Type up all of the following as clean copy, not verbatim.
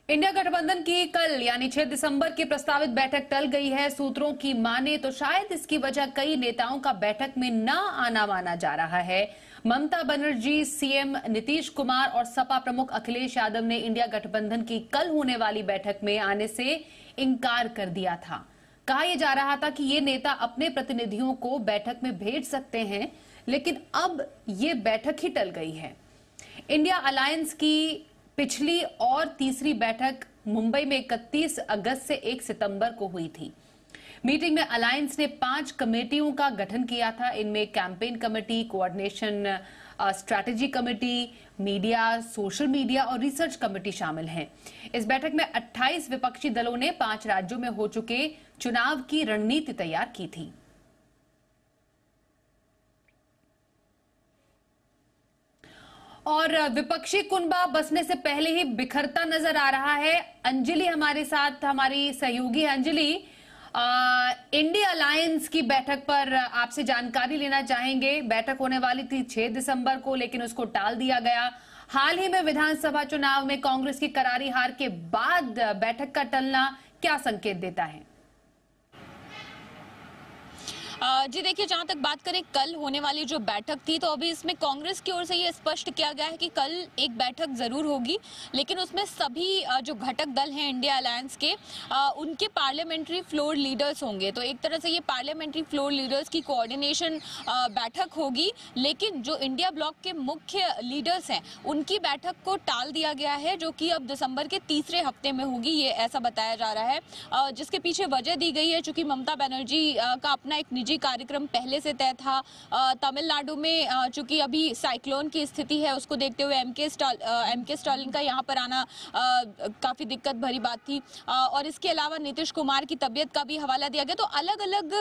India गठबंधन की कल यानी 6 दिसंबर की प्रस्तावित बैठक टल गई है। सूत्रों की माने तो शायद इसकी वजह कई नेताओं का बैठक में न आना माना जा रहा है। ममता बनर्जी, सीएम नीतीश कुमार और सपा प्रमुख अखिलेश यादव ने इंडिया गठबंधन की कल होने वाली बैठक में आने से इनकार कर दिया था। कहा यह जा रहा था कि ये नेता अपने प्रतिनिधियों को बैठक में भेज सकते हैं, लेकिन अब ये बैठक ही टल गई है। इंडिया अलायंस की पिछली और तीसरी बैठक मुंबई में 31 अगस्त से 1 सितंबर को हुई थी। मीटिंग में अलायंस ने 5 कमेटियों का गठन किया था। इनमें campaign committee, coordination strategy committee, media, social media और रिसर्च कमेटी शामिल हैं। इस बैठक में 28 विपक्षी दलों ने 5 राज्यों में हो चुके चुनाव की रणनीति तैयार की थी। और विपक्षी कुनबा बसने से पहले ही बिखरता नजर आ रहा है। अंजलि हमारे साथ, हमारी सहयोगी है। अंजलि, इंडिया अलायंस की बैठक पर आपसे जानकारी लेना चाहेंगे। बैठक होने वाली थी 6 दिसंबर को, लेकिन उसको टाल दिया गया। हाल ही में विधानसभा चुनाव में कांग्रेस की करारी हार के बाद बैठक का टलना क्या संकेत देता है? जी देखिए, जहां तक बात करें कल होने वाली जो बैठक थी, तो अभी इसमें कांग्रेस की ओर से ये स्पष्ट किया गया है कि कल एक बैठक जरूर होगी, लेकिन उसमें सभी जो घटक दल हैं इंडिया अलायंस के, उनके पार्लियामेंट्री फ्लोर लीडर्स होंगे। तो एक तरह से ये पार्लियामेंट्री फ्लोर लीडर्स की कोऑर्डिनेशन बैठक होगी, लेकिन जो इंडिया ब्लॉक के मुख्य लीडर्स हैं उनकी बैठक को टाल दिया गया है, जो कि अब दिसंबर के तीसरे हफ्ते में होगी, ये ऐसा बताया जा रहा है। जिसके पीछे वजह दी गई है चूंकि ममता बनर्जी का अपना एक निजी कार्यक्रम पहले से तय था। तमिलनाडु में चूंकि अभी साइक्लोन की स्थिति है, उसको देखते हुए एमके स्टालिन का यहाँ पर आना काफी दिक्कत भरी बात थी। और इसके अलावा नीतीश कुमार की तबीयत का भी हवाला दिया गया। तो अलग अलग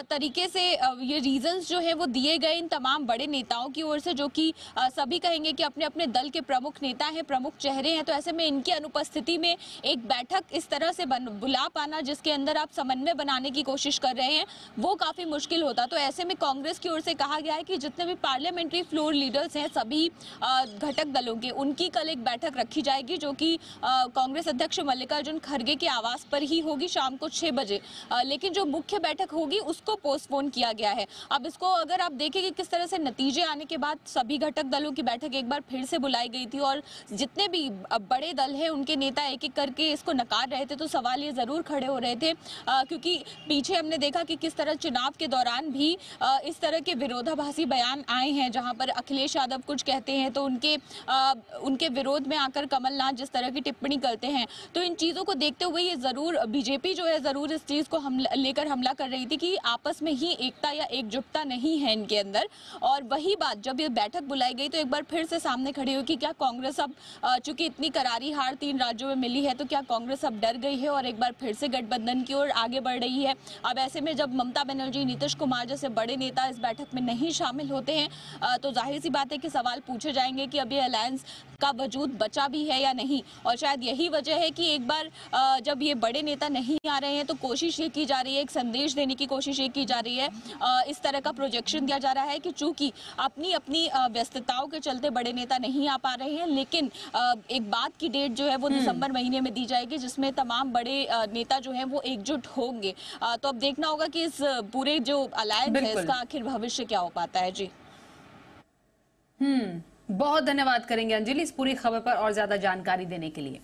तरीके से ये रीजंस जो है वो दिए गए इन तमाम बड़े नेताओं की ओर से, जो कि सभी कहेंगे कि अपने अपने दल के प्रमुख नेता हैं, प्रमुख चेहरे हैं। तो ऐसे में इनकी अनुपस्थिति में एक बैठक इस तरह से बुला पाना, जिसके अंदर आप समन्वय बनाने की कोशिश कर रहे हैं, वो काफी मुश्किल होता। तो ऐसे में कांग्रेस की ओर से कहा गया है कि जितने भी पार्लियामेंट्री फ्लोर लीडर्स हैं सभी घटक दलों के, उनकी कल एक बैठक रखी जाएगी, जो कि कांग्रेस अध्यक्ष मल्लिकार्जुन खड़गे के आवास पर ही होगी शाम को 6 बजे। लेकिन जो मुख्य बैठक होगी उसको पोस्टपोन किया गया है। अब इसको अगर आप देखें कि किस तरह से नतीजे आने के बाद सभी घटक दलों की बैठक एक बार फिर से बुलाई गई थी, और जितने भी बड़े दल हैं उनके नेता एक एक करके इसको नकार रहे थे, तो सवाल ये जरूर खड़े हो रहे थे, क्योंकि पीछे हमने देखा कि किस तरह चुनाव के दौरान भी इस तरह के विरोधाभासी बयान आए हैं, जहां पर अखिलेश यादव कुछ कहते हैं तो उनके विरोध में आकर कमलनाथ जिस तरह की टिप्पणी करते हैं। तो इन चीजों को देखते हुए ये जरूर बीजेपी जो है जरूर इस चीज को लेकर हमला कर रही थी कि आपस में ही एकता या एकजुटता नहीं है इनके अंदर। और वही बात जब ये बैठक बुलाई गई तो एक बार फिर से सामने खड़ी हुई कि क्या कांग्रेस अब, चूंकि इतनी करारी हार 3 राज्यों में मिली है, तो क्या कांग्रेस अब डर गई है और एक बार फिर से गठबंधन की ओर आगे बढ़ रही है। अब ऐसे में जब ममता बनर्जी, नीतीश कुमार जैसे बड़े नेता इस बैठक में नहीं शामिल होते हैं, तो जाहिर सी बात है कि सवाल पूछे जाएंगे कि अभी अलायंस का वजूद बचा भी है या नहीं। और शायद यही वजह है कि एक बार जब ये बड़े नेता नहीं आ रहे हैं तो कोशिश ये की जा रही है, एक संदेश देने की कोशिश ये की जा रही है, इस तरह का प्रोजेक्शन दिया जा रहा है कि चूंकि अपनी अपनी व्यस्तताओं के चलते बड़े नेता नहीं आ पा रहे हैं, लेकिन एक बात की डेट जो है वो दिसंबर महीने में दी जाएगी, जिसमें तमाम बड़े नेता जो है वो एकजुट होंगे। तो अब देखना होगा कि इस पूरे जो अलायंस है इसका आखिर भविष्य क्या हो पाता है। जी बहुत धन्यवाद करेंगे अंजलि इस पूरी खबर पर और ज्यादा जानकारी देने के लिए।